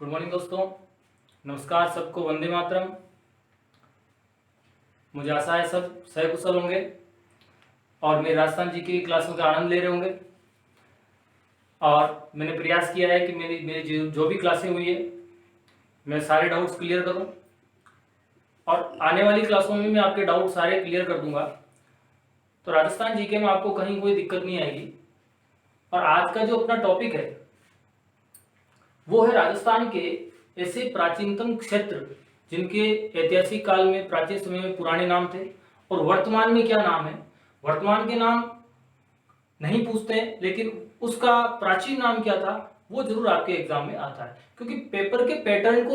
Good morning दोस्तों, नमस्कार सबको, वंदे मातरम। मुझे आशा है सब सही कुशल होंगे और मेरे राजस्थान जी की क्लासों का आनंद ले रहे होंगे। और मैंने प्रयास किया है कि मेरी मेरी जो भी क्लासें हुई है मैं सारे डाउट्स क्लियर करूं और आने वाली क्लासों में मैं आपके डाउट सारे क्लियर कर दूंगा। तो राजस्थान जीके में आपको कहीं कोई दिक्कत नहीं आएगी। और आज का जो अपना टॉपिक है वो है राजस्थान के ऐसे प्राचीनतम क्षेत्र जिनके ऐतिहासिक काल में, प्राचीन समय में पुराने नाम थे और वर्तमान में क्या नाम है। वर्तमान के नाम नहीं पूछते हैं, लेकिन उसका प्राचीन नाम क्या था वो जरूर आपके एग्जाम में आता है। क्योंकि पेपर के पैटर्न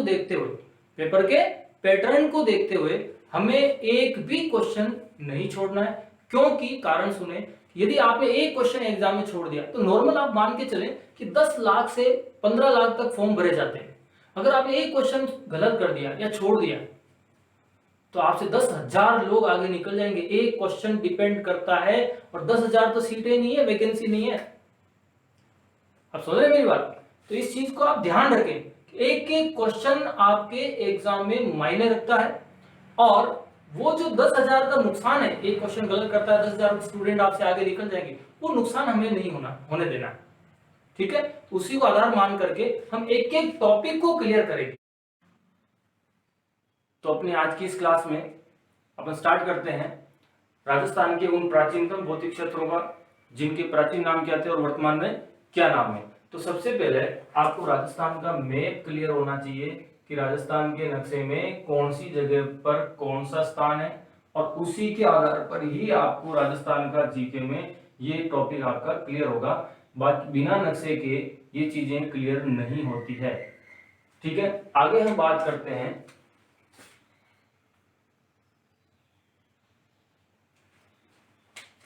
को देखते हुए हमें एक भी क्वेश्चन नहीं छोड़ना है। क्योंकि कारण सुने, यदि आपने एक क्वेश्चन एग्जाम में छोड़ दिया तो नॉर्मल आप मान के चलें कि 10 लाख से 15 लाख तक फॉर्म भरे जाते हैं। अगर आपने एक क्वेश्चन गलत कर दिया या छोड़ दिया तो आपसे 10,000 लोग आगे निकल जाएंगे। एक क्वेश्चन डिपेंड करता है और 10,000 तो सीटें नहीं है, वैकेंसी नहीं है। आप समझ रहे हैं मेरी बात? तो इस चीज को आप ध्यान रखें, एक एक क्वेश्चन आपके एग्जाम में मायने रखता है। और वो जो 10,000 का नुकसान है, एक क्वेश्चन गलत करता है 10,000 स्टूडेंट आपसे आगे निकल जाएंगे, वो नुकसान हमें नहीं होने देना। ठीक है, उसी को आधार मान करके हम एक एक टॉपिक को क्लियर करेंगे। तो अपनी आज की इस क्लास में अपन स्टार्ट करते हैं राजस्थान के उन प्राचीनतम भौतिक क्षेत्रों का जिनके प्राचीन नाम क्या थे और वर्तमान में क्या नाम है। तो सबसे पहले आपको राजस्थान का मैप क्लियर होना चाहिए कि राजस्थान के नक्शे में कौन सी जगह पर कौन सा स्थान है, और उसी के आधार पर ही आपको राजस्थान का जीके में ये टॉपिक आपका क्लियर होगा। बाकी बिना नक्शे के ये चीजें क्लियर नहीं होती है। ठीक है, आगे हम बात करते हैं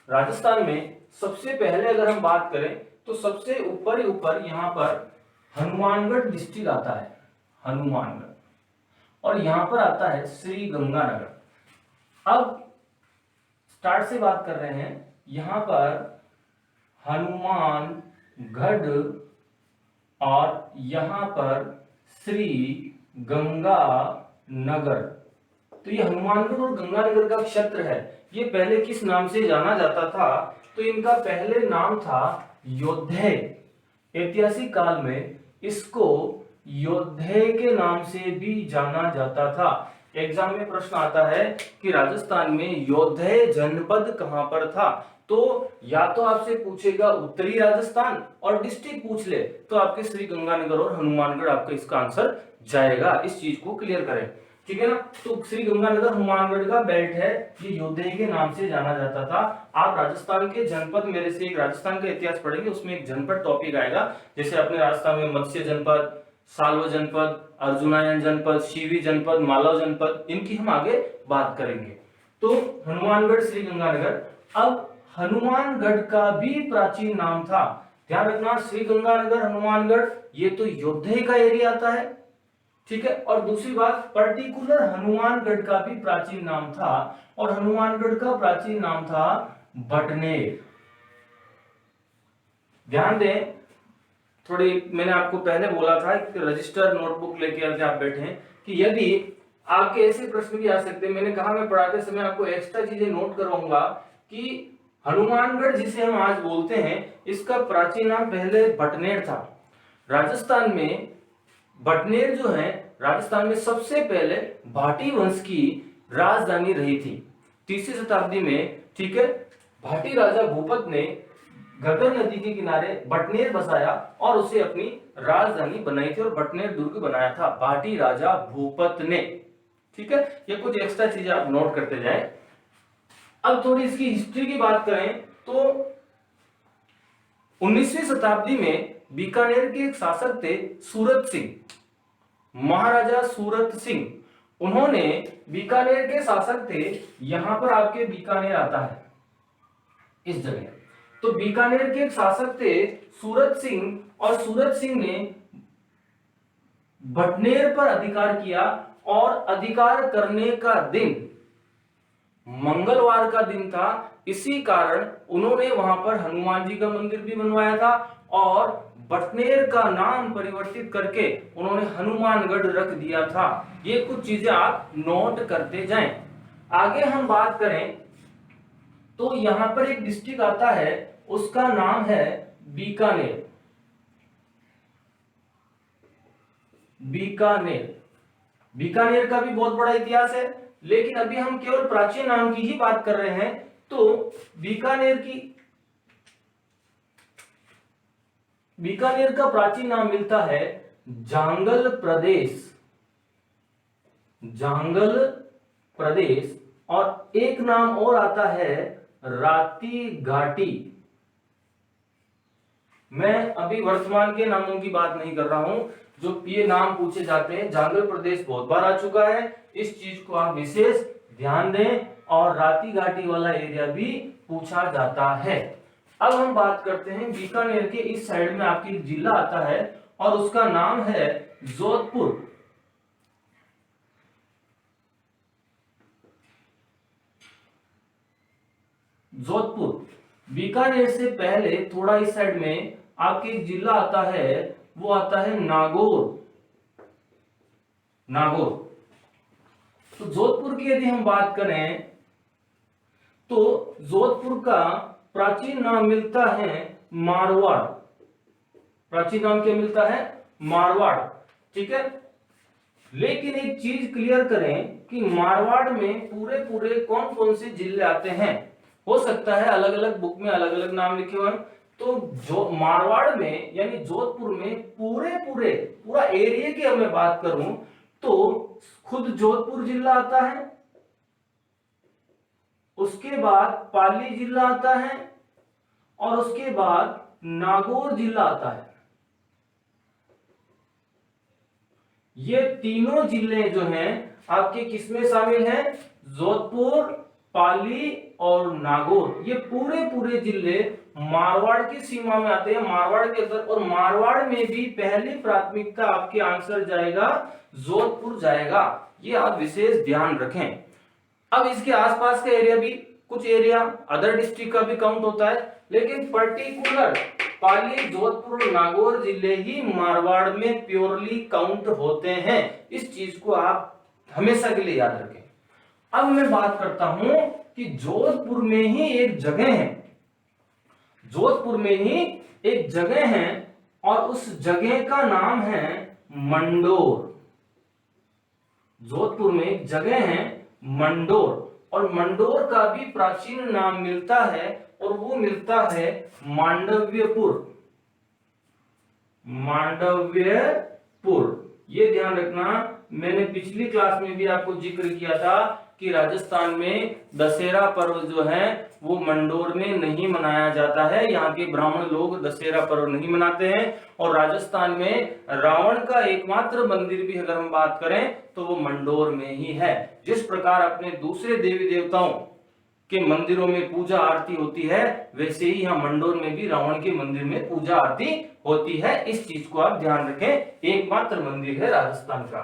राजस्थान में। सबसे पहले अगर हम बात करें तो सबसे ऊपर ही ऊपर यहां पर हनुमानगढ़ डिस्ट्रिक्ट आता है, हनुमानगढ़, और यहां पर आता है श्री गंगानगर। अब स्टार्ट से बात कर रहे हैं, यहां पर हनुमानगढ़ और यहां पर श्री गंगानगर। तो ये हनुमानगढ़ और गंगानगर का क्षेत्र है। ये पहले किस नाम से जाना जाता था? तो इनका पहले नाम था योद्धे। ऐतिहासिक काल में इसको योद्धे के नाम से भी जाना जाता था। एग्जाम में प्रश्न आता है कि राजस्थान में योद्धे जनपद कहां पर था। तो या तो आपसे पूछेगा उत्तरी राजस्थान और डिस्ट्रिक्ट पूछ ले तो आपके श्री गंगानगर और हनुमानगढ़ आपका इसका आंसर जाएगा। इस चीज को क्लियर करें, ठीक है ना। तो श्री गंगानगर हनुमानगढ़ का बेल्ट है, ये योद्धे के नाम से जाना जाता था। आप राजस्थान के जनपद, मेरे से एक राजस्थान का इतिहास पढ़ेंगे, उसमें एक जनपद टॉपिक आएगा। जैसे अपने राजस्थान में मत्स्य जनपद, साल्व जनपद, अर्जुनायन जनपद, शिवी जनपद, मालव जनपद, इनकी हम आगे बात करेंगे। तो हनुमानगढ़, श्री गंगानगर। अब हनुमानगढ़ का भी प्राचीन नाम था, ध्यान रखना, श्री गंगानगर, हनुमानगढ़, ये तो योद्धे का एरिया आता है, ठीक है। और दूसरी बात, पर्टिकुलर हनुमानगढ़ का भी प्राचीन नाम था, और हनुमानगढ़ का प्राचीन नाम था बटनेर। ध्यान दें, थोड़ी मैंने आपको पहले बोला था कि रजिस्टर नोटबुक लेके आके आप बैठे कि यदि आपके ऐसे प्रश्न भी आ सकते हैं। मैंने कहा मैं पढ़ाते समय आपको एक्स्ट्रा चीजें नोट करवाऊंगा कि हनुमानगढ़ जिसे हम आज बोलते हैं, इसका प्राचीन नाम पहले बटनेर था। राजस्थान में बटनेर जो है, राजस्थान में सबसे पहले भाटी वंश की राजधानी रही थी 3वीं शताब्दी में, ठीक है। भाटी राजा भूपत ने घग्गर नदी के किनारे बटनेर बसाया और उसे अपनी राजधानी बनाई थी और बटनेर दुर्ग बनाया था भाटी राजा भूपत ने, ठीक है। ये कुछ एक्स्ट्रा चीजें आप नोट करते जाएं। अब थोड़ी इसकी हिस्ट्री की बात करें तो 19वीं शताब्दी में बीकानेर के एक शासक थे सूरत सिंह, महाराजा सूरत सिंह। उन्होंने, बीकानेर के शासक थे, यहां पर आपके बीकानेर आता है इस जगह। तो बीकानेर के एक शासक थे सूरत सिंह, और सूरत सिंह ने बटनेर पर अधिकार किया, और अधिकार करने का दिन मंगलवार का दिन था, इसी कारण उन्होंने वहां पर हनुमान जी का मंदिर भी बनवाया था और बटनेर का नाम परिवर्तित करके उन्होंने हनुमानगढ़ रख दिया था। ये कुछ चीजें आप नोट करते जाएं। आगे हम बात करें तो यहां पर एक डिस्ट्रिक्ट आता है, उसका नाम है बीकानेर। बीकानेर, बीकानेर का भी बहुत बड़ा इतिहास है, लेकिन अभी हम केवल प्राचीन नाम की ही बात कर रहे हैं। तो बीकानेर का प्राचीन नाम मिलता है जांगल प्रदेश। जांगल प्रदेश, और एक नाम और आता है राती घाटी। मैं अभी वर्तमान के नामों की बात नहीं कर रहा हूं, जो ये नाम पूछे जाते हैं। जांगल प्रदेश बहुत बार आ चुका है, इस चीज को आप विशेष ध्यान दें। और राती घाटी वाला एरिया भी पूछा जाता है। अब हम बात करते हैं बीकानेर के इस साइड में आपकी जिला आता है और उसका नाम है जोधपुर। जोधपुर, बीकानेर से पहले थोड़ा इस साइड में आपके एक जिला आता है, वो आता है नागौर। नागौर, तो जोधपुर की यदि हम बात करें तो जोधपुर का प्राचीन नाम मिलता है मारवाड़। प्राचीन नाम क्या मिलता है? मारवाड़। ठीक है, लेकिन एक चीज क्लियर करें कि मारवाड़ में पूरे पूरे कौन कौन से जिले आते हैं। हो सकता है अलग अलग बुक में अलग अलग नाम लिखे हुए हैं, तो जो मारवाड़ में यानी जोधपुर में पूरा एरिया की अगर मैं बात करूं तो खुद जोधपुर जिला आता है, उसके बाद पाली जिला आता है और उसके बाद नागौर जिला आता है। ये तीनों जिले जो हैं आपके किसमें शामिल हैं? जोधपुर, पाली और नागौर। ये पूरे पूरे जिले मारवाड़ की सीमा में आते हैं, मारवाड़ के अंदर। और मारवाड़ में भी पहली प्राथमिकता आपके आंसर जाएगा जोधपुर जाएगा, ये आप विशेष ध्यान रखें। अब इसके आसपास का एरिया भी, कुछ एरिया अदर डिस्ट्रिक्ट का भी काउंट होता है, लेकिन पर्टिकुलर पाली, जोधपुर और नागौर जिले ही मारवाड़ में प्योरली काउंट होते हैं। इस चीज को आप हमेशा के लिए याद रखें। अब मैं बात करता हूं कि जोधपुर में ही एक जगह है, जोधपुर में ही एक जगह है और उस जगह का नाम है मंडोर। जोधपुर में एक जगह है मंडोर, और मंडोर का भी प्राचीन नाम मिलता है और वो मिलता है मांडव्यपुर। मांडव्यपुर, ये ध्यान रखना। मैंने पिछली क्लास में भी आपको जिक्र किया था कि राजस्थान में दशहरा पर्व जो है वो मंडोर में नहीं मनाया जाता है। यहाँ के ब्राह्मण लोग दशहरा पर्व नहीं मनाते हैं। और राजस्थान में रावण का एकमात्र मंदिर भी अगर हम बात करें तो वो मंडोर में ही है। जिस प्रकार अपने दूसरे देवी देवताओं के मंदिरों में पूजा आरती होती है, वैसे ही यहाँ मंडोर में भी रावण के मंदिर में पूजा आरती होती है। इस चीज को आप ध्यान रखें, एकमात्र मंदिर है राजस्थान का।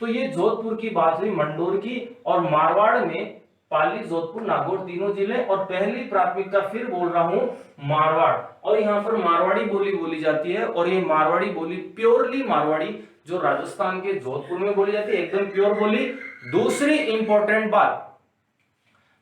तो ये जोधपुर की बात हुई, मंडोर की। और मारवाड़ में पाली, जोधपुर, नागौर तीनों जिले, और पहली प्राथमिकता फिर बोल रहा हूं मारवाड़। और यहाँ पर मारवाड़ी बोली बोली जाती है, और ये मारवाड़ी बोली प्योरली मारवाड़ी जो राजस्थान के जोधपुर में बोली जाती है, एकदम प्योर बोली। दूसरी इंपॉर्टेंट बात,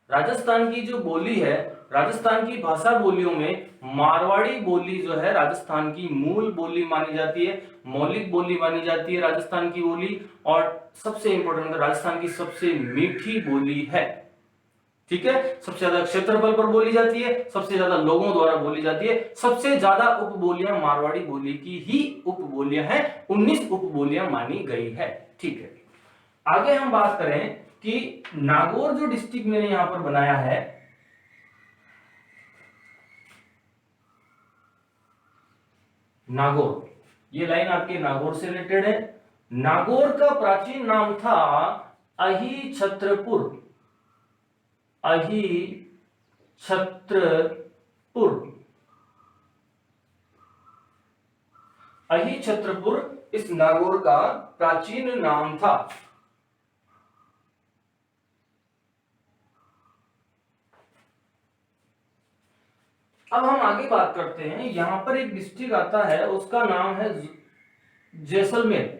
राजस्थान की जो बोली है, राजस्थान की भाषा बोलियों में मारवाड़ी बोली जो है राजस्थान की मूल बोली मानी जाती है, मौलिक बोली मानी जाती है राजस्थान की बोली। और सबसे इंपॉर्टेंट, राजस्थान की सबसे मीठी बोली है। ठीक है, सबसे ज्यादा क्षेत्रफल पर बोली जाती है, सबसे ज्यादा लोगों द्वारा बोली जाती है, सबसे ज्यादा उपबोलियां मारवाड़ी बोली की ही उपबोलियां हैं, 19 उपबोलियां मानी गई है। ठीक है, आगे हम बात करें कि नागौर जो डिस्ट्रिक्ट मैंने यहां पर बनाया है, नागौर, ये लाइन आपके नागौर से रिलेटेड है। नागौर का प्राचीन नाम था अही छत्रपुर। अही छत्रपुर, अही छत्रपुर इस नागौर का प्राचीन नाम था। अब हम आगे बात करते हैं, यहां पर एक डिस्ट्रिक्ट आता है, उसका नाम है जैसलमेर।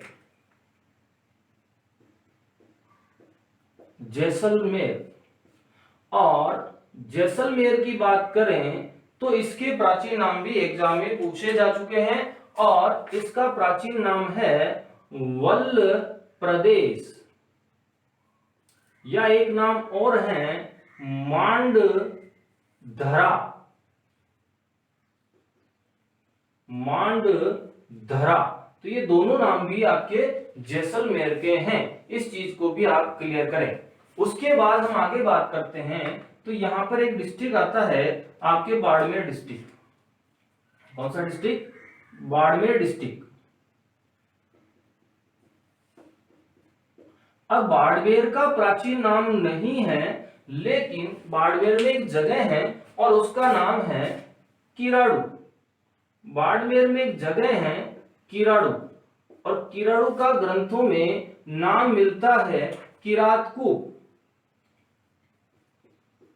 जैसलमेर। और जैसलमेर की बात करें तो इसके प्राचीन नाम भी एग्जाम में पूछे जा चुके हैं, और इसका प्राचीन नाम है वल्ल प्रदेश, या एक नाम और है मांडधरा। मांडधरा। तो ये दोनों नाम भी आपके जैसलमेर के हैं, इस चीज को भी आप क्लियर करें। उसके बाद हम आगे बात करते हैं, तो यहां पर एक डिस्ट्रिक्ट आता है आपके बाड़मेर डिस्ट्रिक्ट। कौन सा डिस्ट्रिक्ट? बाड़मेर डिस्ट्रिक्ट। अब बाड़मेर का प्राचीन नाम नहीं है, लेकिन बाड़मेर में एक जगह है और उसका नाम है किराड़ू। बाड़मेर में एक जगह है किराड़ू, और किराड़ू का ग्रंथों में नाम मिलता है किरातकूप।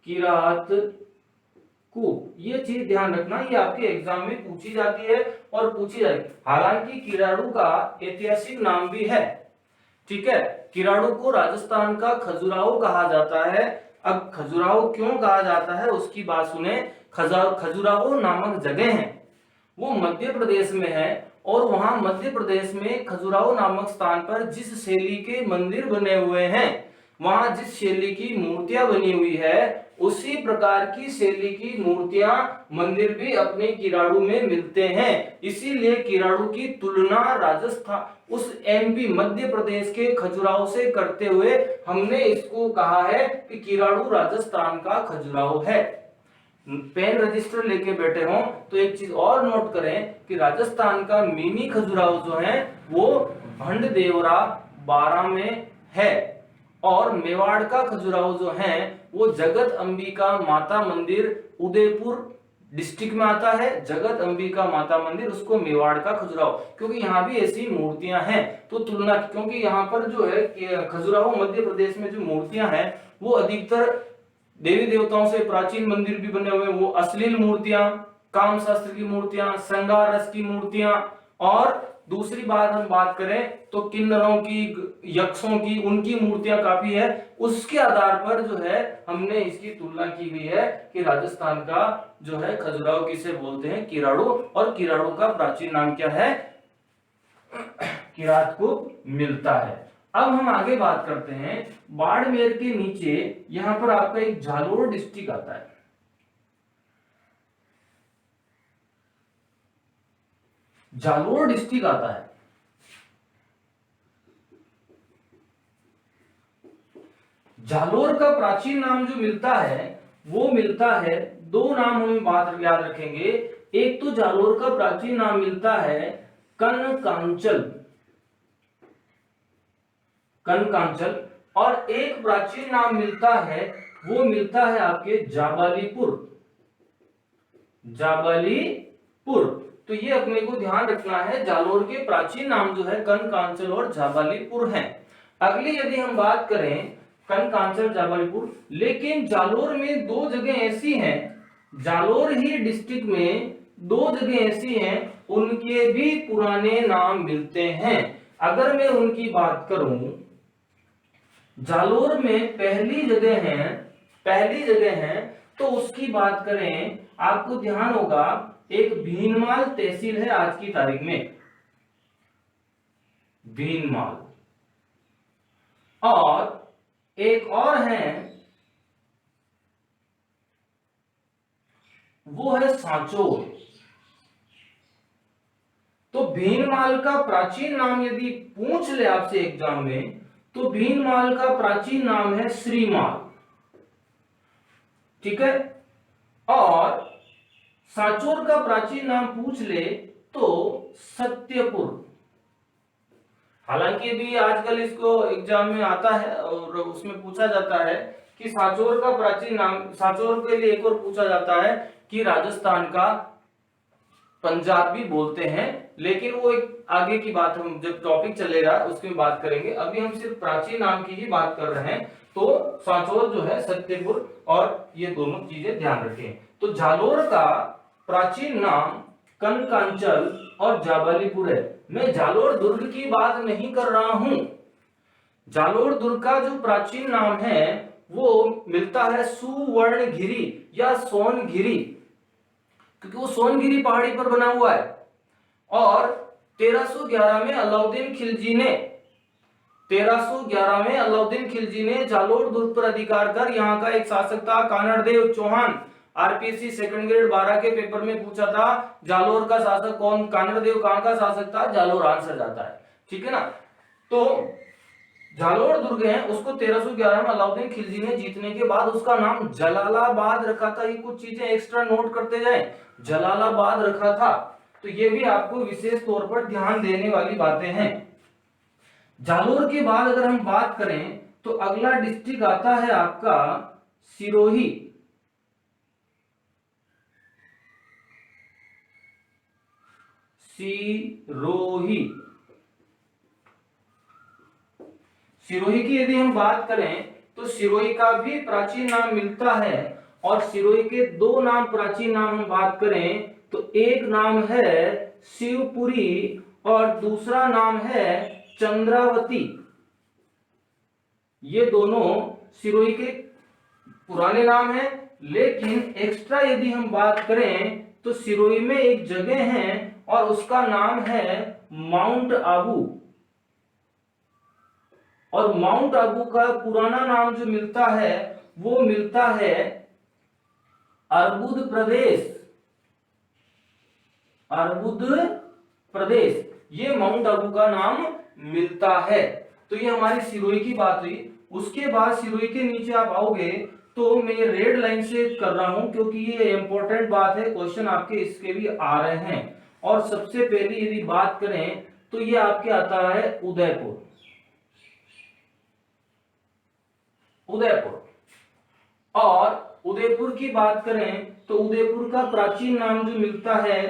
किरातकूप, ये चीज ध्यान रखना, ये आपके एग्जाम में पूछी जाती है और पूछी जाएगी। हालांकि किराड़ू का ऐतिहासिक नाम भी है, ठीक है। किराड़ू को राजस्थान का खजुराहो कहा जाता है। अब खजुराहो क्यों कहा जाता है उसकी बात सुने। खजुराहो नामक जगह है, वो मध्य प्रदेश में है, और वहां मध्य प्रदेश में खजुराहो नामक स्थान पर जिस शैली के मंदिर बने हुए हैं, वहां जिस शैली की मूर्तियां बनी हुई है, उसी प्रकार की शैली की मूर्तियां मंदिर भी अपने किराड़ू में मिलते हैं। इसीलिए किराड़ू की तुलना राजस्थान उस एमपी मध्य प्रदेश के खजुराहो से करते हुए हमने इसको कहा है कि किराड़ू राजस्थान का खजुराहो है। पेन रजिस्टर लेके बैठे हो तो एक चीज और नोट करें कि राजस्थान का मिनी खजुराहो जो है वो भंडदेवरा 12 में है, और मेवाड़ का खजुराहो जो है वो जगत अंबिका माता मंदिर उदयपुर डिस्ट्रिक्ट में आता है। जगत अंबिका माता मंदिर, उसको मेवाड़ का खजुराहो, क्योंकि यहाँ भी ऐसी मूर्तियां हैं तो तुलना, क्योंकि यहाँ पर जो है खजुराहो मध्य प्रदेश में जो मूर्तियां हैं वो अधिकतर देवी देवताओं से प्राचीन मंदिर भी बने हुए, वो अश्लील मूर्तियां, काम शास्त्र की मूर्तियां, श्रृंगार रस की मूर्तियां, और दूसरी बात हम बात करें तो किन्नरों की, यक्षों की, उनकी मूर्तियां काफी है। उसके आधार पर जो है हमने इसकी तुलना की गई है कि राजस्थान का जो है खजुराहो किसे बोलते हैं? किराड़ू। और किराड़ू का प्राचीन नाम क्या है? किरातकूप मिलता है। अब हम आगे बात करते हैं, बाड़मेर के नीचे यहां पर आपका एक जालोर डिस्ट्रिक्ट आता है। जालोर डिस्ट्रिक्ट आता है। जालोर का प्राचीन नाम जो मिलता है वो मिलता है, दो नाम हमें बात याद रखेंगे। एक तो जालोर का प्राचीन नाम मिलता है कनकांचल, कनकांचल, और एक प्राचीन नाम मिलता है, वो मिलता है आपके जाबालीपुर। जाबालीपुर। तो ये अपने को ध्यान रखना है, जालोर के प्राचीन नाम जो है कनकांचल और जाबालीपुर हैं। अगली यदि हम बात करें कनकांचल जाबालीपुर, लेकिन जालोर में दो जगह ऐसी हैं, जालोर ही डिस्ट्रिक्ट में दो जगह ऐसी हैं उनके भी पुराने नाम मिलते हैं। अगर मैं उनकी बात करूं, जालोर में पहली जगह है तो उसकी बात करें, आपको ध्यान होगा एक भीनमाल तहसील है आज की तारीख में, भीनमाल, और एक और है वो है सांचौर। तो भीनमाल का प्राचीन नाम यदि पूछ ले आपसे एग्जाम में, तो भीनमाल का प्राचीन नाम है श्रीमाल, ठीक है। और सांचौर का प्राचीन नाम पूछ ले तो सत्यपुर। हालांकि भी आजकल इसको एग्जाम में आता है और उसमें पूछा जाता है कि सांचौर का प्राचीन नाम, सांचौर के लिए एक और पूछा जाता है कि राजस्थान का पंजाब भी बोलते हैं, लेकिन वो एक आगे की बात, हम जब टॉपिक चलेगा उसमें बात करेंगे। अभी हम सिर्फ प्राचीन नाम की ही बात कर रहे हैं। तो सांचौर जो है सत्यपुर, और ये दोनों चीजें ध्यान रखें। तो जालोर का प्राचीन नाम कनकांचल और जाबालीपुर है। मैं जालोर दुर्ग की बात नहीं कर रहा हूं। जालोर दुर्ग का जो प्राचीन नाम है वो मिलता है सुवर्णगिरी या सोनगिरी, क्योंकि वो सोनगिरी पहाड़ी पर बना हुआ है। और 1311 में अलाउद्दीन खिलजी ने जालोर दुर्ग पर अधिकार कर यहाँ का एक शासक था Kanhaddev Chauhan. RPSC second grade 12 के पेपर में पूछा था जालोर का शासक कौन, कानड़देव कहाँ का शासक था, जालोर आंसर जाता है। ठीक है ना। तो जालोर दुर्ग है उसको 1311 में अलाउद्दीन खिलजी ने जीतने के बाद उसका नाम जलालाबाद रखा था। ये कुछ चीजें एक्स्ट्रा नोट करते जाएं, जलालाबाद रखा था। तो ये भी आपको विशेष तौर पर ध्यान देने वाली बातें हैं। जालोर के बाद अगर हम बात करें तो अगला डिस्ट्रिक्ट आता है आपका सिरोही। सिरोही की यदि हम बात करें तो सिरोही का भी प्राचीन नाम मिलता है। और सिरोही के दो नाम प्राचीन नाम हम बात करें तो एक नाम है शिवपुरी और दूसरा नाम है चंद्रावती। ये दोनों सिरोही के पुराने नाम हैं। लेकिन एक्स्ट्रा यदि हम बात करें तो सिरोही में एक जगह है और उसका नाम है माउंट आबू। और माउंट आबू का पुराना नाम जो मिलता है वो मिलता है अर्बुद प्रदेश। ये माउंट आबू का नाम मिलता है। तो ये हमारी सिरोही की बात हुई। उसके बाद सिरोही के नीचे आप आओगे तो मैं ये रेड लाइन से कर रहा हूं क्योंकि ये इंपॉर्टेंट बात है, क्वेश्चन आपके इसके भी आ रहे हैं। और सबसे पहले यदि बात करें तो ये आपके आता है उदयपुर। और उदयपुर की बात करें तो उदयपुर का प्राचीन नाम जो मिलता है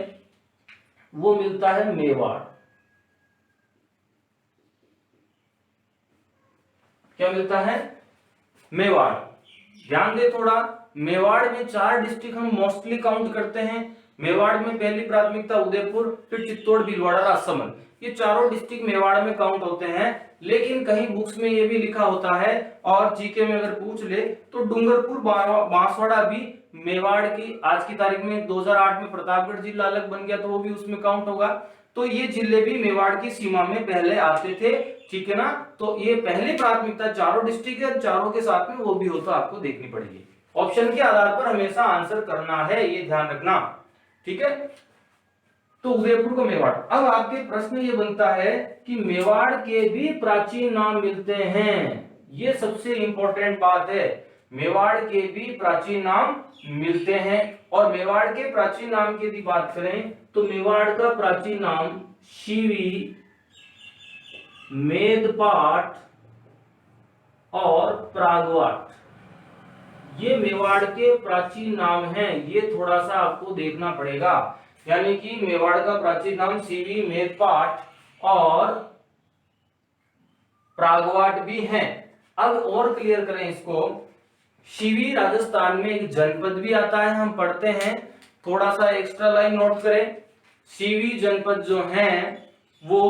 वो मिलता है मेवाड़। क्या मिलता है? मेवाड़। ध्यान दे थोड़ा, मेवाड़ में 4 डिस्ट्रिक्ट हम मोस्टली काउंट करते हैं। मेवाड़ में पहली प्राथमिकता उदयपुर, फिर चित्तौड़, भीलवाड़ा, राजसमंद, ये चारों डिस्ट्रिक्ट मेवाड़ में काउंट होते हैं। लेकिन कहीं बुक्स में ये भी लिखा होता है और जीके में अगर पूछ ले तो डूंगरपुर, बांसवाड़ा भी मेवाड़ की, आज की तारीख में 2008 में प्रतापगढ़ जिला अलग बन गया तो वो भी उसमें काउंट होगा। तो ये जिले भी मेवाड़ की सीमा में पहले आते थे। ठीक है ना। तो ये पहली प्राथमिकता चारों डिस्ट्रिक्ट है, चारों के साथ में वो भी हो तो आपको देखनी पड़ेगी। ऑप्शन के आधार पर हमेशा आंसर करना है, ये ध्यान रखना। ठीक है। तो उदयपुर को मेवाड़। अब आपके प्रश्न ये बनता है कि मेवाड़ के भी प्राचीन नाम मिलते हैं। ये सबसे इंपॉर्टेंट बात है, मेवाड़ के भी प्राचीन नाम मिलते हैं। और मेवाड़ के प्राचीन नाम की यदि बात करें तो मेवाड़ का प्राचीन नाम शिवी, मेदपाट और प्रागवाट, ये मेवाड़ के प्राचीन नाम हैं। ये थोड़ा सा आपको देखना पड़ेगा। यानी कि मेवाड़ का प्राचीन नाम शिवी, मेदपाट और प्रागवाट भी हैं। अब और क्लियर करें इसको, शिवी राजस्थान में एक जनपद भी आता है, हम पढ़ते हैं। थोड़ा सा एक्स्ट्रा लाइन नोट करें। शिवी जनपद जो है वो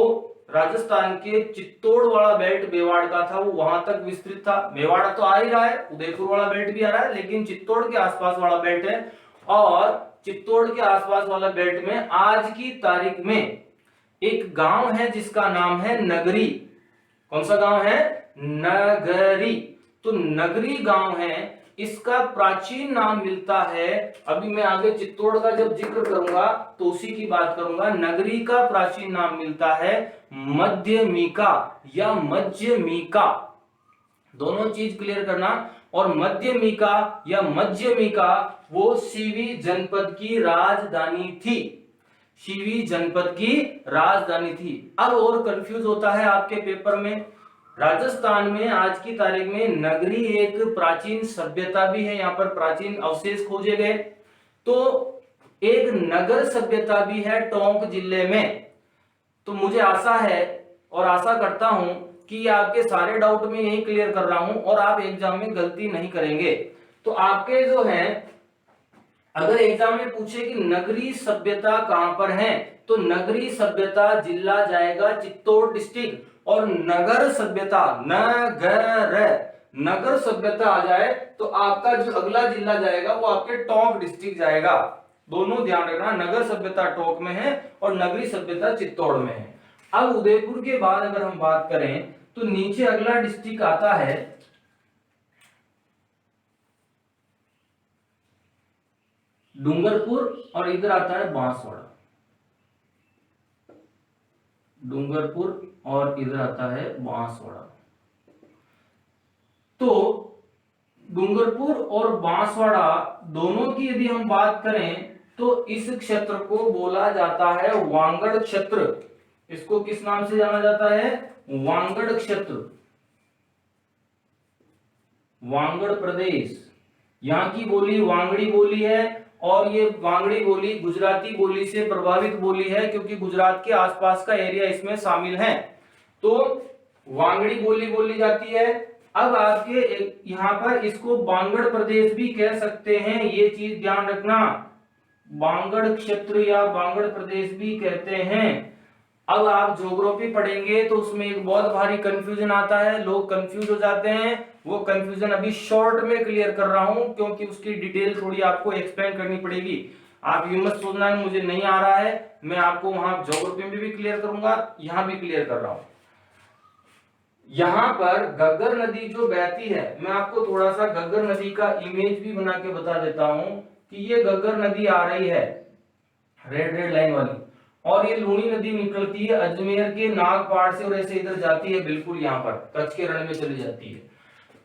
राजस्थान के चित्तौड़ वाला बेल्ट मेवाड़ का था, वो वहां तक विस्तृत था। मेवाड़ तो आ ही रहा है, उदयपुर वाला बेल्ट भी आ रहा है, लेकिन चित्तौड़ के आसपास वाला बेल्ट है। और चित्तौड़ के आसपास वाला बेल्ट में आज की तारीख में एक गांव है जिसका नाम है नगरी। कौन सा गांव है? नगरी। तो नगरी गांव है, इसका प्राचीन नाम मिलता है। अभी मैं आगे चित्तौड़ का जब जिक्र करूंगा तो उसी की बात करूंगा। नगरी का प्राचीन नाम मिलता है मध्यमिका या मध्यमिका, दोनों चीज क्लियर करना। और मध्यमिका या मध्यमिका वो शिवी जनपद की राजधानी थी। शिवी जनपद की राजधानी थी। अब और कंफ्यूज होता है आपके पेपर में, राजस्थान में आज की तारीख में नगरी एक प्राचीन सभ्यता भी है, यहाँ पर प्राचीन अवशेष खोजे गए। तो एक नगर सभ्यता भी है टोंक जिले में। तो मुझे आशा है और आशा करता हूं कि आपके सारे डाउट में यही क्लियर कर रहा हूं और आप एग्जाम में गलती नहीं करेंगे। तो आपके जो है अगर एग्जाम में पूछे कि नगरी सभ्यता कहां पर है, तो नगरी सभ्यता जिला जाएगा चित्तौड़ डिस्ट्रिक्ट, और नगर सभ्यता नगर सभ्यता आ जाए तो आपका जो अगला जिला जाएगा वो आपके टोंक डिस्ट्रिक्ट जाएगा। दोनों ध्यान रखना, नगर सभ्यता टोंक में है और नगरी सभ्यता चित्तौड़ में है। अब उदयपुर के बाद अगर हम बात करें तो नीचे अगला डिस्ट्रिक्ट आता है डूंगरपुर, और इधर आता है बांसवाड़ा। डूंगरपुर और इधर आता है बांसवाड़ा। तो डूंगरपुर और बांसवाड़ा दोनों की यदि हम बात करें तो इस क्षेत्र को बोला जाता है वांगड़ क्षेत्र। इसको किस नाम से जाना जाता है? वांगड़ क्षेत्र, वांगड़ प्रदेश। यहाँ की बोली वांगड़ी बोली है, और ये वांगड़ी बोली गुजराती बोली से प्रभावित बोली है, क्योंकि गुजरात के आसपास का एरिया इसमें शामिल है। तो वांगड़ी बोली बोली जाती है। अब आपके यहाँ पर इसको बांगड़ प्रदेश भी कह सकते हैं, ये चीज ध्यान रखना, बांगड़ क्षेत्र या बांगड़ प्रदेश भी कहते हैं। अब आप ज्योग्राफी पढ़ेंगे तो उसमें एक बहुत भारी कंफ्यूजन आता है, लोग कंफ्यूज हो जाते हैं। वो कंफ्यूजन अभी शॉर्ट में क्लियर कर रहा हूं, क्योंकि उसकी डिटेल थोड़ी आपको एक्सप्लेन करनी पड़ेगी। आप ये मत सोचना है मुझे नहीं आ रहा है, मैं आपको वहां ज्योग्राफी में भी क्लियर करूंगा, यहां भी क्लियर कर रहा हूं। यहां पर घग्गर नदी जो बहती है, मैं आपको थोड़ा सा घग्गर नदी का इमेज भी बना के बता देता हूं कि ये घग्गर नदी आ रही है रेड रेड लाइन वाली, और ये लूनी नदी निकलती है अजमेर के नागपाड़ से, और ऐसे इधर जाती है बिल्कुल यहाँ पर कच्छ के रण में चली जाती है।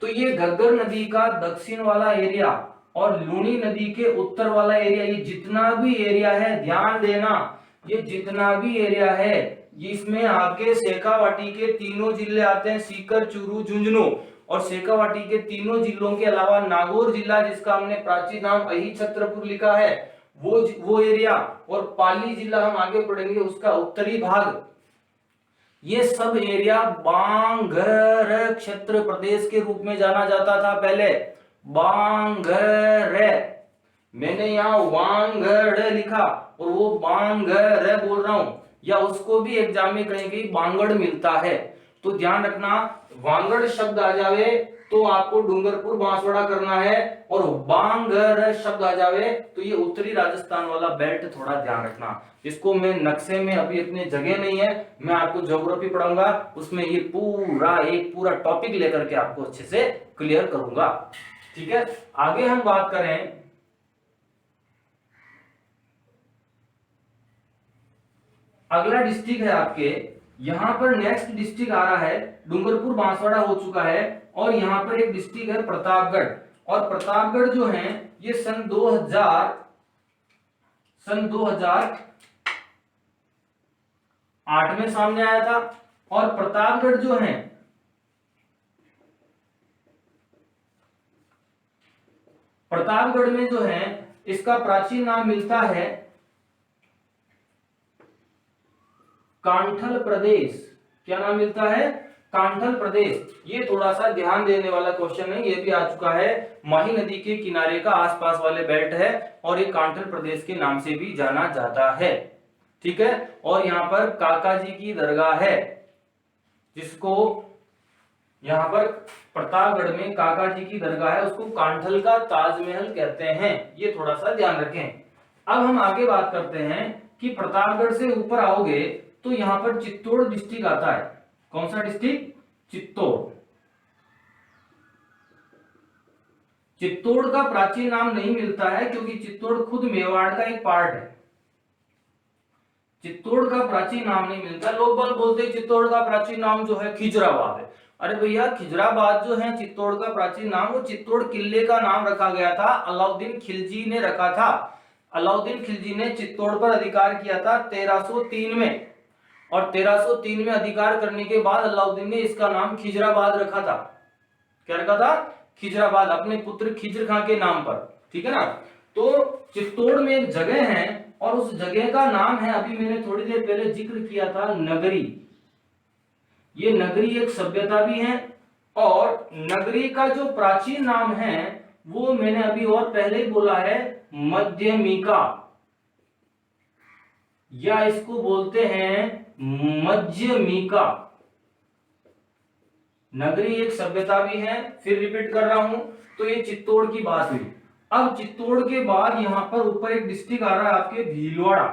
तो ये घग्गर नदी का दक्षिण वाला एरिया और लूनी नदी के उत्तर वाला एरिया, ये जितना भी एरिया है ध्यान देना, ये जितना भी एरिया है इसमें आपके शेखावाटी के तीनों जिले आते हैं, सीकर, चूरू, झुंझुनू। और शेखावाटी के तीनों जिलों के अलावा नागौर जिला, जिसका हमने प्राचीन नाम अहिछत्रपुर लिखा है, वो एरिया, और पाली जिला हम आगे पढ़ेंगे उसका उत्तरी भाग, ये सब एरिया बांगर क्षेत्र प्रदेश के रूप में जाना जाता था पहले। बांगर, मैंने यहाँ वांगड़ लिखा और वो बांगर बोल रहा हूं, या उसको भी एग्जाम में कहीं कहीं बांगड़ मिलता है। तो ध्यान रखना, वांगड़ शब्द आ जावे तो आपको डूंगरपुर बांसवाड़ा करना है, और बांगर शब्द आ जावे तो ये उत्तरी राजस्थान वाला बेल्ट थोड़ा ध्यान रखना। इसको मैं नक्शे में अभी अपने जगह नहीं है, मैं आपको ज्योग्राफी पढ़ाऊंगा, उसमें ये एक पूरा टॉपिक लेकर के आपको अच्छे से क्लियर करूंगा। ठीक है, आगे हम बात करें अगला डिस्ट्रिक्ट है आपके, यहां पर नेक्स्ट डिस्ट्रिक्ट आ रहा है, डूंगरपुर बांसवाड़ा हो चुका है, और यहां पर एक डिस्ट्रिक्ट है प्रतापगढ़। और प्रतापगढ़ जो है ये सन 2008 में सामने आया था। और प्रतापगढ़ जो है, प्रतापगढ़ में जो है इसका प्राचीन नाम मिलता है कांठल प्रदेश। क्या नाम मिलता है? कांठल प्रदेश। ये थोड़ा सा ध्यान देने वाला क्वेश्चन है, ये भी आ चुका है, माही नदी के किनारे का आसपास वाले बेल्ट है, और ये कांठल प्रदेश के नाम से भी जाना जाता है। ठीक है, और यहाँ पर काका जी की दरगाह है, जिसको यहाँ पर प्रतापगढ़ में काका जी की दरगाह है, उसको कांठल का ताजमहल कहते हैं, ये थोड़ा सा ध्यान रखें। अब हम आगे बात करते हैं कि प्रतापगढ़ से ऊपर आओगे तो यहाँ पर चित्तौड़ डिस्ट्रिक्ट आता है। कौन सा डिस्ट्रिक्ट? चित्तौड़। चित्तौड़ का प्राचीन नाम नहीं मिलता है, क्योंकि चित्तौड़ खुद मेवाड़ का एक पार्ट है। चित्तौड़ का प्राचीन नाम नहीं मिलता। लोग बोलते चित्तौड़ का प्राचीन नाम जो है खिजराबाद है। अरे भैया, खिजराबाद जो है चित्तौड़ का प्राचीन नाम, वो चित्तौड़ किले का नाम रखा गया था, अलाउद्दीन खिलजी ने रखा था। अलाउद्दीन खिलजी ने चित्तौड़ पर अधिकार किया था 1303 में, और 1303 में अधिकार करने के बाद अलाउद्दीन ने इसका नाम खिजराबाद रखा था। क्या रखा था? खिजराबाद, अपने पुत्र खिजर खां के नाम पर। ठीक है ना। तो चित्तौड़ में एक जगह है, और उस जगह का नाम है, अभी मैंने थोड़ी देर पहले जिक्र किया था, नगरी। ये नगरी एक सभ्यता भी है, और नगरी का जो प्राचीन नाम है वो मैंने अभी और पहले ही बोला है मध्यमिका, या इसको बोलते हैं मध्यमिका। नगरी एक सभ्यता भी है, फिर रिपीट कर रहा हूं। तो ये चित्तौड़ की बात हुई। अब चित्तौड़ के बाद यहां पर ऊपर एक डिस्ट्रिक्ट आ रहा है आपके भीलवाड़ा।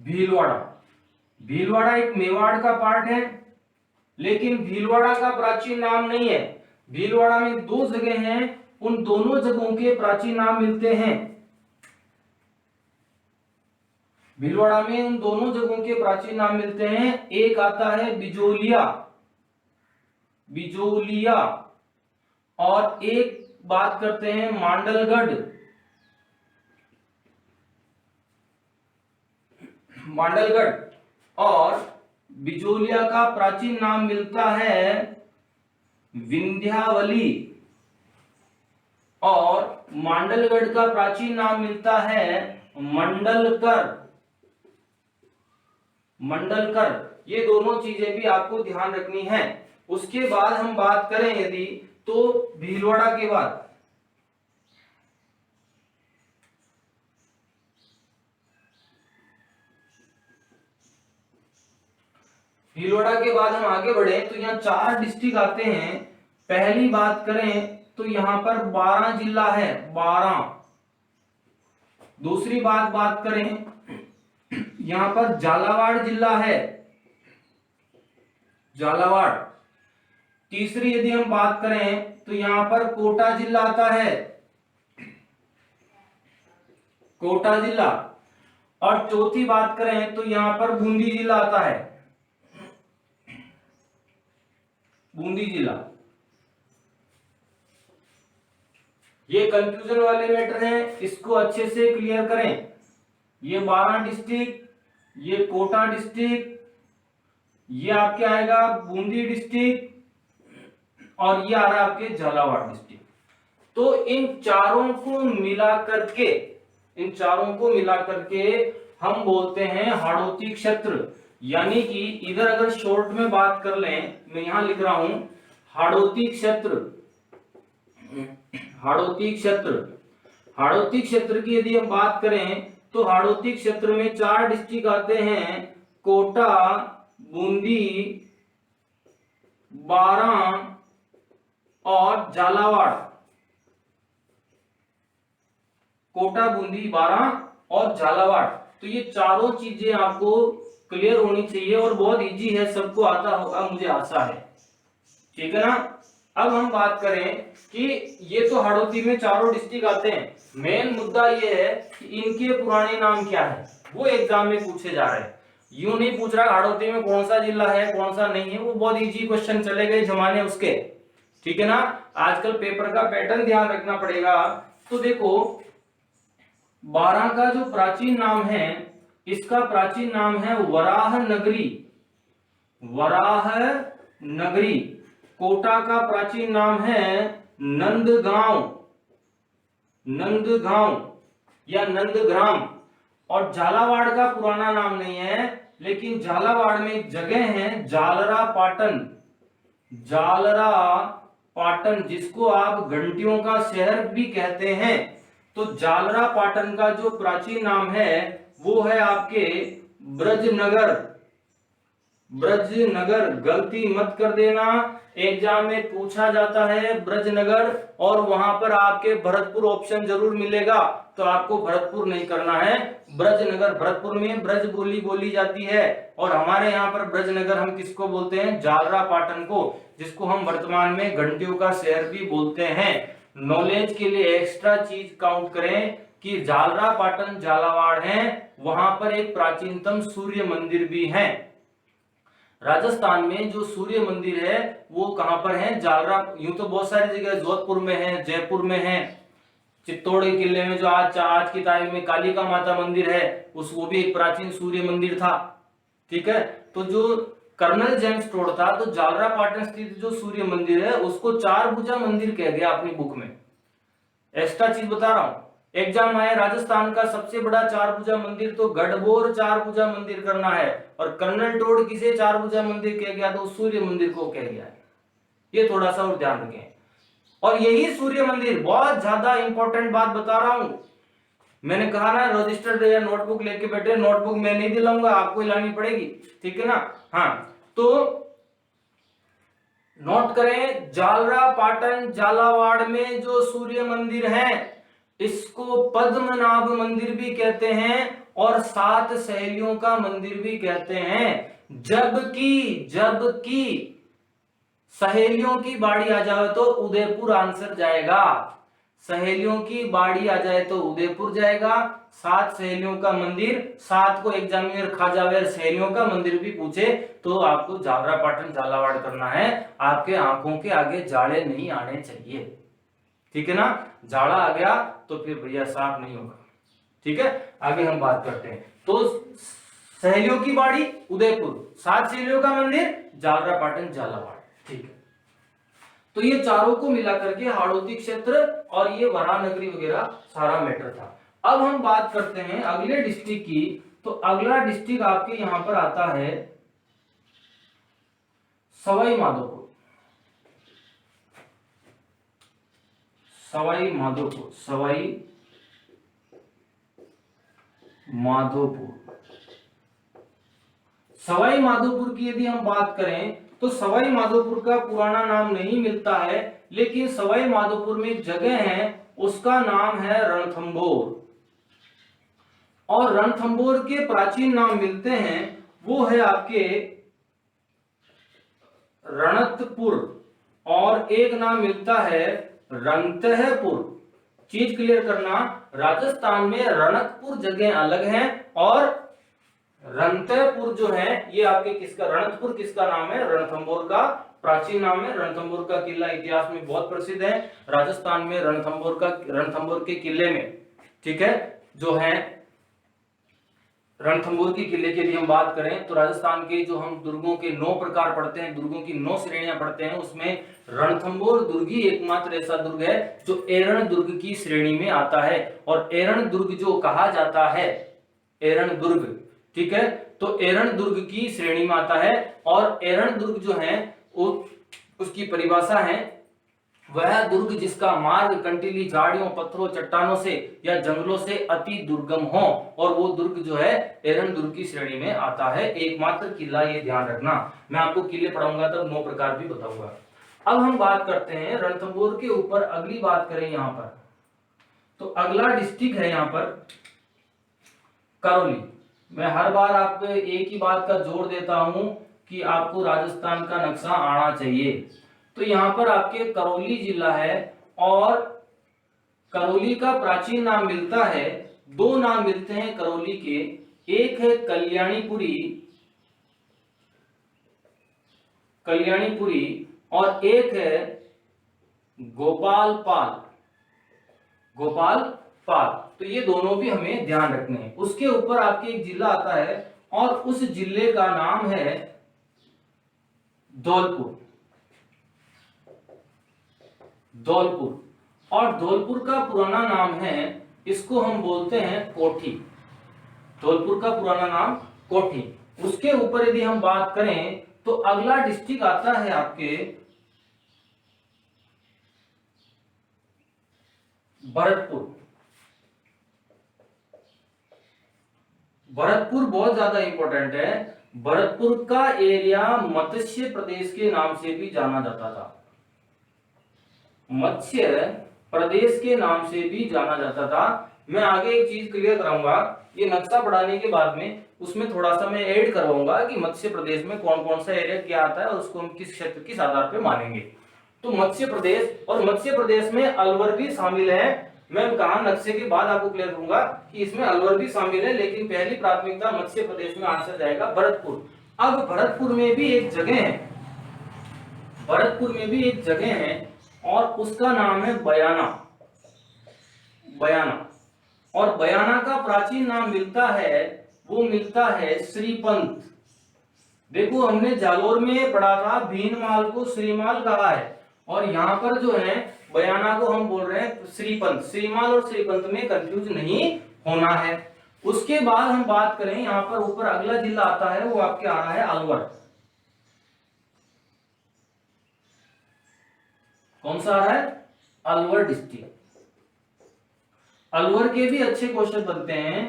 भीलवाड़ा, भीलवाड़ा एक मेवाड़ का पार्ट है, लेकिन भीलवाड़ा का प्राचीन नाम नहीं है। भीलवाड़ा में दो जगह हैं, उन दोनों जगहों के प्राचीन नाम मिलते हैं। भीलवाड़ा में उन दोनों जगहों के प्राचीन नाम मिलते हैं। एक आता है बिजोलिया, बिजोलिया, और एक बात करते हैं मांडलगढ़, मांडलगढ़। और बिजोलिया का प्राचीन नाम मिलता है विंध्यावली, और मांडलगढ़ का प्राचीन नाम मिलता है मंडलकर, मंडलकर। ये दोनों चीजें भी आपको ध्यान रखनी है। उसके बाद हम बात करें यदि, तो भीलवाड़ा के बाद भीलवाड़ा के बाद हम आगे बढ़े तो यहाँ 4 डिस्ट्रिक्ट आते हैं। पहली बात करें तो यहाँ पर 12 जिला है, 12। दूसरी बात करें, यहाँ पर झालावाड़ जिला है, झालावाड़। तीसरी यदि हम बात करें तो यहाँ पर कोटा जिला आता है, कोटा जिला। और चौथी बात करें तो यहाँ पर बूंदी जिला आता है, बूंदी जिला। ये कंफ्यूजन वाले मैटर हैं, इसको अच्छे से क्लियर करें। ये 12 डिस्ट्रिक्ट, ये कोटा डिस्ट्रिक्ट, ये आपके आएगा बूंदी डिस्ट्रिक्ट, और ये आ रहा है आपके झालावाड़ डिस्ट्रिक्ट। तो इन चारों को मिला करके, इन चारों को मिला करके हम बोलते हैं हाड़ौती क्षेत्र। यानी कि इधर अगर शॉर्ट में बात कर लें, मैं यहां लिख रहा हूं हाड़ौती क्षेत्र, हाड़ौती क्षेत्र। हाड़ौती क्षेत्र की यदि हम बात करें तो हाड़ौती क्षेत्र में 4 डिस्ट्रिक्ट आते हैं, कोटा, बूंदी, बारां और झालावाड़। कोटा, बूंदी, बारां और झालावाड़। तो ये चारों चीजें आपको क्लियर होनी चाहिए, और बहुत इजी है, सबको आता होगा मुझे आशा है। ठीक है ना। अब हम बात करें कि ये तो हाड़ौती में चारों डिस्ट्रिक्ट आते हैं, मेन मुद्दा ये है कि इनके पुराने नाम क्या है, वो एग्जाम में पूछे जा रहे हैं। यूं नहीं पूछ रहा हाड़ौती में कौन सा जिला है कौन सा नहीं है, वो बहुत इजी क्वेश्चन चले गए जमाने उसके। ठीक है ना। आजकल पेपर का पैटर्न ध्यान रखना पड़ेगा। तो देखो, बारां का जो प्राचीन नाम है, इसका प्राचीन नाम है वराह नगरी, वराह नगरी। कोटा का प्राचीन नाम है नंदगांव, नंदगांव या नंदग्राम। और झालावाड़ का पुराना नाम नहीं है, लेकिन झालावाड़ में एक जगह है जालरा पाटन, जालरा पाटन, जिसको आप घंटियों का शहर भी कहते हैं। तो जालरा पाटन का जो प्राचीन नाम है वो है आपके ब्रजनगर, ब्रजनगर। गलती मत कर देना, एग्जाम में पूछा जाता है ब्रजनगर, और वहां पर आपके भरतपुर ऑप्शन जरूर मिलेगा, तो आपको भरतपुर नहीं करना है, ब्रजनगर। भरतपुर में ब्रज बोली बोली जाती है, और हमारे यहाँ पर ब्रजनगर हम किसको बोलते हैं, जालरा पाटन को, जिसको हम वर्तमान में घंटियों का शहर भी बोलते हैं। नॉलेज के लिए एक्स्ट्रा चीज काउंट करें कि जालरा पाटन झालावाड़ है, वहां पर एक प्राचीनतम सूर्य मंदिर भी है। राजस्थान में जो सूर्य मंदिर है वो कहां पर है, जालरा। यूं तो बहुत सारी जगह, जोधपुर में है, जयपुर में है, चित्तौड़ के किले में जो आज की तारीख में कालिका माता मंदिर है, वो भी एक प्राचीन सूर्य मंदिर था। ठीक है। तो जो कर्नल जेम्स टोड था, तो जालरा पाटन स्थित जो सूर्य मंदिर है उसको 4 भुजा मंदिर कह गया अपनी बुक में। एक्स्ट्रा चीज बता रहा हूं, एग्जाम आए, राजस्थान का सबसे बड़ा 4 भुजा मंदिर तो गढ़बोर 4 भुजा मंदिर करना है, और कर्नल टोड किसे 4 भुजा मंदिर कह गया, तो सूर्य मंदिर को कह गया है। ये थोड़ा सा और ध्यान रखें। और यही सूर्य मंदिर, बहुत ज्यादा इंपॉर्टेंट बात बता रहा हूं, मैंने कहा ना रजिस्टर या नोटबुक लेके बैठे, नोटबुक मैं नहीं दिलाऊंगा, आपको लानी पड़ेगी, ठीक है ना। हाँ, तो नोट करें, जालरा पाटन झालावाड़ में जो सूर्य मंदिर है इसको पद्मनाभ मंदिर भी कहते हैं और 7 सहेलियों का मंदिर भी कहते हैं। जबकि सहेलियों की बाड़ी आ जाए तो उदयपुर आंसर जाएगा। सहेलियों की बाड़ी आ जाए तो उदयपुर जाएगा। 7 सहेलियों का मंदिर, 7 को एग्जामिनर खाजावेर सहेलियों का मंदिर भी पूछे तो आपको जालरा पाटन झालावाड़ करना है। आपके आंखों के आगे जाले नहीं आने चाहिए, ठीक है ना। जाड़ा आ गया तो फिर भैया साफ नहीं होगा, ठीक है। आगे हम बात करते हैं। तो सहेलियों की बाड़ी उदयपुर, 7 सहेलियों का मंदिर जालरा पाटन झालावाड़, ठीक है। तो ये चारों को मिला करके हाड़ौती क्षेत्र और ये वरानगरी वगैरह सारा मैटर था। अब हम बात करते हैं अगले डिस्ट्रिक्ट की। तो अगला डिस्ट्रिक्ट आपके यहां पर आता है सवाई माधोपुर। सवाई माधोपुर, सवाई माधोपुर। सवाई माधोपुर की यदि हम बात करें तो सवाई माधोपुर का पुराना नाम नहीं मिलता है, लेकिन सवाई माधोपुर में एक जगह है उसका नाम है रणथंभौर। और रणथंभौर के प्राचीन नाम मिलते हैं वो है आपके रणतपुर और एक नाम मिलता है रंगतहपुर। चीज क्लियर करना, राजस्थान में रणकपुर जगह अलग है और रणतहपुर जो है ये आपके किसका, रणकपुर किसका नाम है, रणथंभौर का प्राचीन नाम है। रणथंभौर का किला इतिहास में बहुत प्रसिद्ध है, राजस्थान में रणथंभौर के किले में, ठीक है, जो है रणथंभौर के किले की यदि हम बात करें तो राजस्थान के जो हम दुर्गों के 9 प्रकार पढ़ते हैं, दुर्गों की 9 श्रेणियां पढ़ते हैं, उसमें रणथंभौर दुर्ग ही एकमात्र ऐसा दुर्ग है जो एरण दुर्ग की श्रेणी में आता है। और एरण दुर्ग जो कहा जाता है, एरण दुर्ग, ठीक है, तो एरण दुर्ग की श्रेणी में आता है। और एरण दुर्ग जो है उसकी परिभाषा है वह दुर्ग जिसका मार्ग कंटीली झाड़ियों, पत्थरों, चट्टानों से या जंगलों से अति दुर्गम हो, और वो दुर्ग जो है एरण दुर्ग की श्रेणी में आता है। एकमात्र किला, ये ध्यान रखना, मैं आपको किले पढ़ाऊंगा तब 9 प्रकार भी बताऊंगा। अब हम बात करते हैं रणथंभौर के ऊपर, अगली बात करें यहां पर, तो अगला डिस्ट्रिक्ट है यहां पर करौली। मैं हर बार आपको एक ही बात का जोर देता हूं कि आपको राजस्थान का नक्शा आना चाहिए। तो यहां पर आपके करौली जिला है और करौली का प्राचीन नाम मिलता है, 2 नाम मिलते हैं करौली के, एक है कल्याणीपुरी और एक है गोपालपाल। तो ये दोनों भी हमें ध्यान रखने हैं। उसके ऊपर आपके एक जिला आता है और उस जिले का नाम है धौलपुर। और धौलपुर का पुराना नाम है, इसको हम बोलते हैं कोठी। धौलपुर का पुराना नाम कोठी। उसके ऊपर यदि हम बात करें तो अगला डिस्ट्रिक्ट आता है आपके भरतपुर। भरतपुर बहुत ज्यादा इंपॉर्टेंट है। भरतपुर का एरिया मत्स्य प्रदेश के नाम से भी जाना जाता था, मत्स्य प्रदेश के नाम से भी जाना जाता था। मैं आगे एक चीज क्लियर कराऊंगा, ये नक्शा पढ़ाने के बाद में उसमें थोड़ा सा मैं ऐड करवाऊंगा कि मत्स्य प्रदेश में कौन कौन सा एरिया क्या आता है और उसको हम किस क्षेत्र किस आधार पे मानेंगे। तो मत्स्य प्रदेश, और मत्स्य प्रदेश में अलवर भी शामिल है। मैं कहा नक्शे के बाद आपको क्लियर करूंगा कि इसमें अलवर भी शामिल है, लेकिन पहली प्राथमिकता मत्स्य प्रदेश में आंसर जाएगा भरतपुर। अब भरतपुर में भी एक जगह है, भरतपुर में भी एक जगह है और उसका नाम है बयाना। और बयाना का प्राचीन नाम मिलता है, वो मिलता है श्रीपंत। देखो हमने जालोर में पढ़ा था भीनमाल को श्रीमाल कहा है, और यहाँ पर जो है बयाना को हम बोल रहे हैं श्रीपंत। श्रीमाल और श्रीपंत में कंफ्यूज नहीं होना है। उसके बाद हम बात करें यहाँ पर ऊपर अगला जिला आता है, वो आपके आ रहा है अलवर। कौन सा आ रहा है? अलवर डिस्ट्रिक्ट। अलवर के भी अच्छे क्वेश्चन बनते हैं।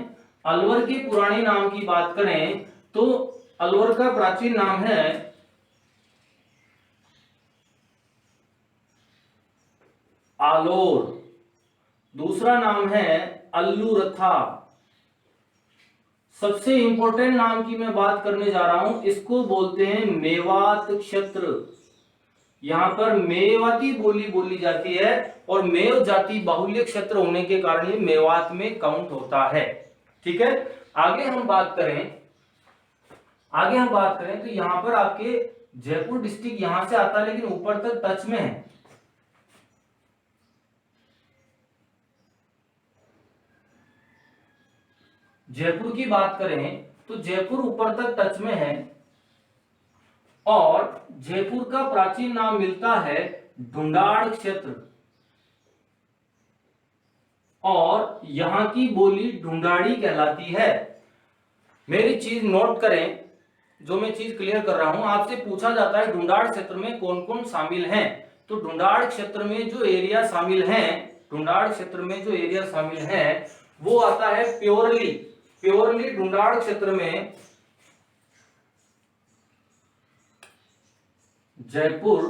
अलवर के पुराने नाम की बात करें तो अलवर का प्राचीन नाम है आलोर, दूसरा नाम है अल्लूरथा। सबसे इंपॉर्टेंट नाम की मैं बात करने जा रहा हूं, इसको बोलते हैं मेवात क्षेत्र। यहां पर मेवाती बोली बोली जाती है और मेव जाति बाहुल्य क्षेत्र होने के कारण ये मेवात में काउंट होता है। ठीक है, आगे हम बात करें तो यहां पर आपके जयपुर डिस्ट्रिक्ट यहां से आता है लेकिन ऊपर तक टच में है। जयपुर की बात करें तो जयपुर ऊपर तक टच में है और जयपुर का प्राचीन नाम मिलता है ढूंढाड़ क्षेत्र और यहां की बोली ढूंढाड़ी कहलाती है। मेरी चीज नोट करें, जो मैं चीज क्लियर कर रहा हूं, आपसे पूछा जाता है ढूंढाड़ क्षेत्र में कौन कौन शामिल हैं। तो ढूंढाड़ क्षेत्र में जो एरिया शामिल हैं, ढूंढाड़ क्षेत्र में जो एरिया शामिल है वो आता है प्योरली ढूंढाड़ क्षेत्र में जयपुर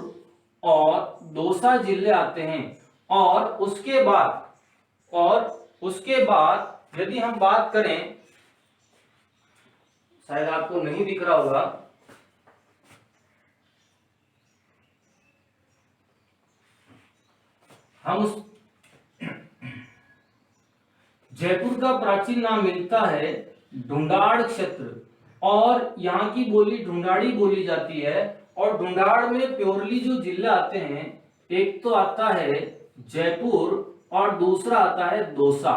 और दौसा जिले आते हैं। और उसके बाद यदि हम बात करें, शायद आपको नहीं दिख रहा होगा, हम उस जयपुर का प्राचीन नाम मिलता है ढूंढाड़ क्षेत्र और यहाँ की बोली ढूंढाड़ी बोली जाती है। और ढूंढाड़ में प्योरली जो जिले आते हैं, एक तो आता है जयपुर और दूसरा आता है दौसा।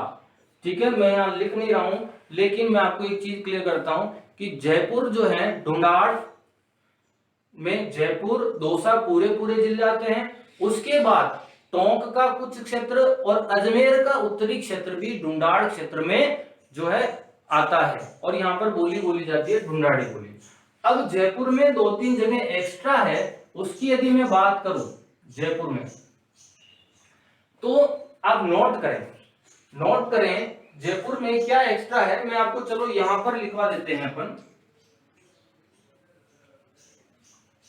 ठीक है, मैं यहाँ लिख नहीं रहा हूं लेकिन मैं आपको एक चीज क्लियर करता हूं कि जयपुर जो है ढूंढाड़ में जयपुर दौसा पूरे जिले आते हैं। उसके बाद टोंक का कुछ क्षेत्र और अजमेर का उत्तरी क्षेत्र भी ढूंढाड़ क्षेत्र में जो है आता है और यहाँ पर बोली बोली जाती है ढूंढाड़ी बोली। अब जयपुर में 2-3 जगह एक्स्ट्रा है, उसकी यदि मैं बात करूं जयपुर में, तो आप नोट करें जयपुर में क्या एक्स्ट्रा है। मैं आपको चलो यहां पर लिखवा देते हैं, अपन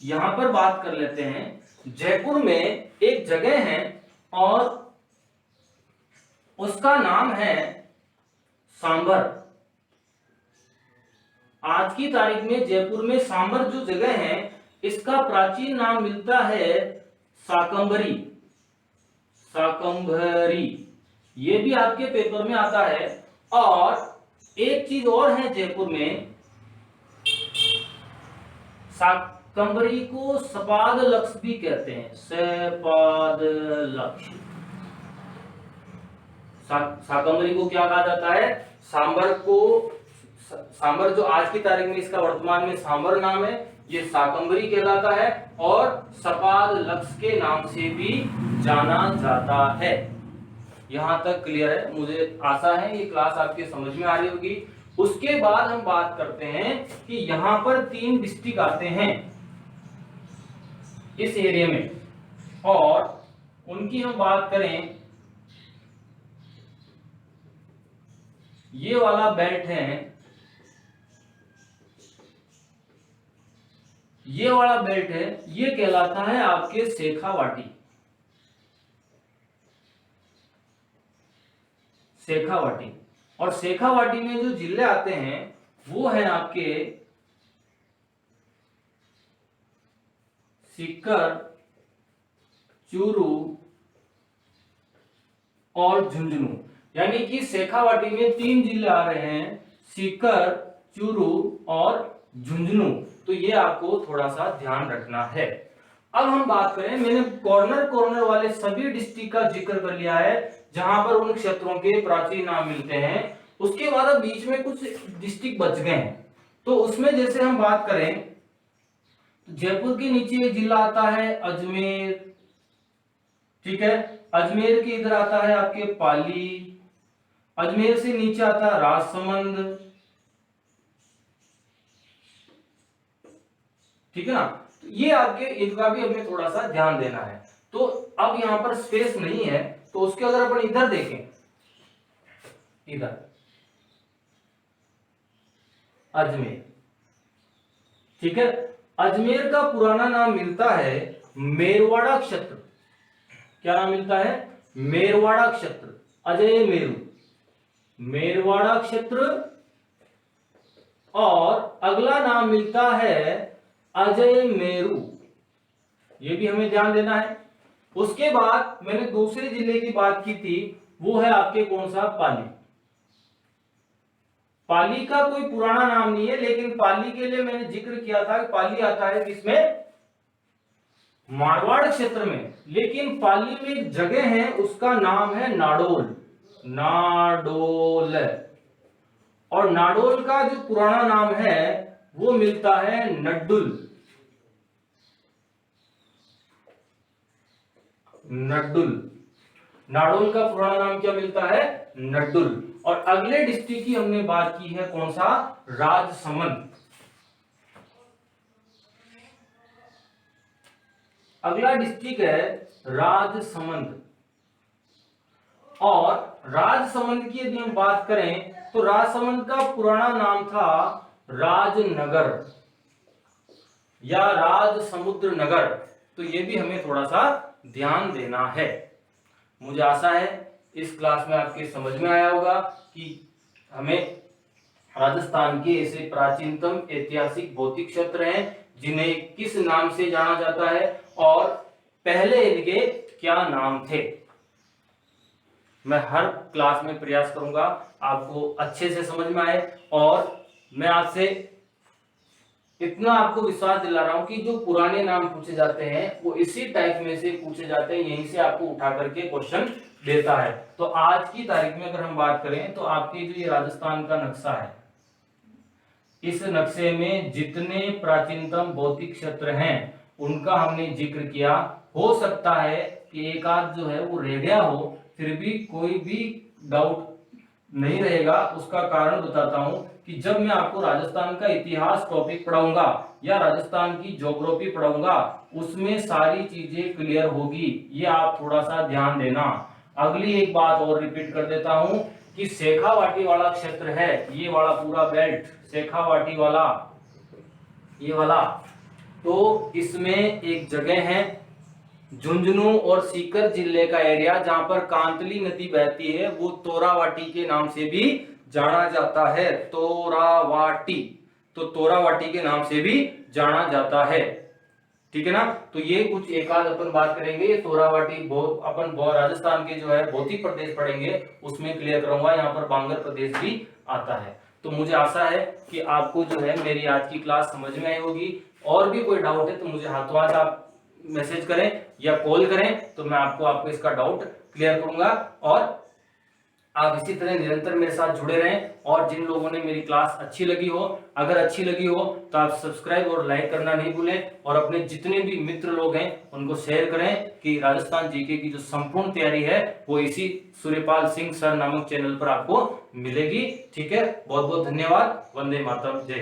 यहां पर बात कर लेते हैं। जयपुर में एक जगह है और उसका नाम है सांबर। आज की तारीख में जयपुर में सांबर जो जगह है इसका प्राचीन नाम मिलता है शाकंभरी। ये भी आपके पेपर में आता है। और एक चीज और है जयपुर में, शाकंभरी को सपाद लक्ष भी कहते हैं, सपाद लक्ष। शाकंभरी को क्या कहा जाता है? सांबर जो आज की तारीख में इसका वर्तमान में सांबर नाम है, ये शाकंभरी कहलाता है और सपाद लक्ष के नाम से भी जाना जाता है। यहां तक क्लियर है? मुझे आशा है ये क्लास आपके समझ में आ रही होगी। उसके बाद हम बात करते हैं कि यहां पर 3 डिस्ट्रिक्ट आते हैं इस एरिया में और उनकी हम बात करें, ये वाला बेल्ट है, ये वाला बेल्ट है, ये कहलाता है आपके शेखावाटी। और शेखावाटी में जो जिले आते हैं वो है आपके सीकर, चूरू और झुंझुनू। यानी कि शेखावाटी में 3 जिले आ रहे हैं, सीकर, चूरू और झुंझुनू। तो ये आपको थोड़ा सा ध्यान रखना है। अब हम बात करें, मैंने कॉर्नर वाले सभी डिस्ट्रिक्ट का जिक्र कर लिया है जहां पर उन क्षेत्रों के प्राचीन नाम मिलते हैं। उसके बाद अब बीच में कुछ डिस्ट्रिक्ट बच गए हैं, तो उसमें जैसे हम बात करें तो जयपुर के नीचे एक जिला आता है अजमेर। ठीक है, अजमेर के इधर आता है आपके पाली, अजमेर से नीचे आता है राजसमंद। ठीक है ना, तो ये आपके इनका भी हमें थोड़ा सा ध्यान देना है। तो अब यहां पर स्पेस नहीं है, तो उसके अगर अपन इधर देखें, इधर अजमेर, ठीक है। अजमेर का पुराना नाम मिलता है मेरवाड़ा क्षेत्र। क्या नाम मिलता है? मेरवाड़ा क्षेत्र, अजय मेरू, मेरवाड़ा क्षेत्र। और अगला नाम मिलता है अजय मेरू, ये भी हमें ध्यान देना है। उसके बाद मैंने दूसरे जिले की बात की थी, वो है आपके कौन सा? पाली। पाली का कोई पुराना नाम नहीं है, लेकिन पाली के लिए मैंने जिक्र किया था कि पाली आता है किसमें? मारवाड़ क्षेत्र में। लेकिन पाली में एक जगह है, उसका नाम है नाडोल, नाडोल। और नाडोल का जो पुराना नाम है वो मिलता है नड्डुल, नड्डुल। नाडोल का पुराना नाम क्या मिलता है? नड्डुल। और अगले डिस्ट्रिक्ट की हमने बात की है, कौन सा? राजसमंद। अगला डिस्ट्रिक्ट है राजसमंद। और राजसमंद की यदि हम बात करें तो राजसमंद का पुराना नाम था राजनगर या राजसमुद्र नगर। तो ये भी हमें थोड़ा सा ध्यान देना है। मुझे आशा है इस क्लास में आपके समझ में आया होगा कि हमें राजस्थान के ऐसे प्राचीनतम ऐतिहासिक भौतिक क्षेत्र हैं जिन्हें किस नाम से जाना जाता है और पहले इनके क्या नाम थे। मैं हर क्लास में प्रयास करूंगा आपको अच्छे से समझ में आए, और मैं आपसे इतना आपको विश्वास दिला रहा हूं कि जो पुराने नाम पूछे जाते हैं वो इसी टाइप में से पूछे जाते हैं, यहीं से आपको उठा करके क्वेश्चन देता है। तो आज की तारीख में अगर हम बात करें तो आपके जो ये राजस्थान का नक्शा है, इस नक्शे में जितने प्राचीनतम भौतिक क्षेत्र हैं उनका हमने जिक्र किया। हो सकता है कि एक आध जो है वो रह गया हो, फिर भी कोई भी डाउट नहीं रहेगा। उसका कारण बताता हूं कि जब मैं आपको राजस्थान का इतिहास टॉपिक पढ़ाऊंगा या राजस्थान की ज्योग्राफी पढ़ाऊंगा, उसमें सारी चीजें क्लियर होगी। ये आप थोड़ा सा ध्यान देना। अगली एक बात और रिपीट कर देता हूं कि शेखावाटी वाला क्षेत्र है, ये वाला पूरा बेल्ट शेखावाटी वाला, ये वाला, तो इसमें एक जगह है झुंझुनू और सीकर जिले का एरिया जहां पर कांतली नदी बहती है, वो तोरावाटी के नाम से भी जाना जाता है। तोरावाटी, तो तोरावाटी के नाम से भी जाना जाता है, ठीक है ना। तो ये कुछ एक आध अपन बात करेंगे। ये तोरावाटी अपन राजस्थान के जो है भौतिक प्रदेश पढ़ेंगे, उसमें क्लियर करूंगा। यहाँ पर बांगर प्रदेश भी आता है। तो मुझे आशा है कि आपको जो है मेरी आज की क्लास समझ में आई होगी। और भी कोई डाउट है तो मुझे हाथों हाथ आप मैसेज करें या कॉल करें, तो मैं आपको इसका डाउट क्लियर करूंगा। और आप इसी तरह निरंतर मेरे साथ जुड़े रहें। और जिन लोगों ने मेरी क्लास अच्छी लगी हो, अगर अच्छी लगी हो तो आप सब्सक्राइब और लाइक करना नहीं भूलें, और अपने जितने भी मित्र लोग हैं उनको शेयर करें कि राजस्थान जीके की जो संपूर्ण तैयारी है वो इसी सूर्यपाल सिंह सर नामक चैनल पर आपको मिलेगी। ठीक है, बहुत बहुत धन्यवाद। वंदे मातरम, जय।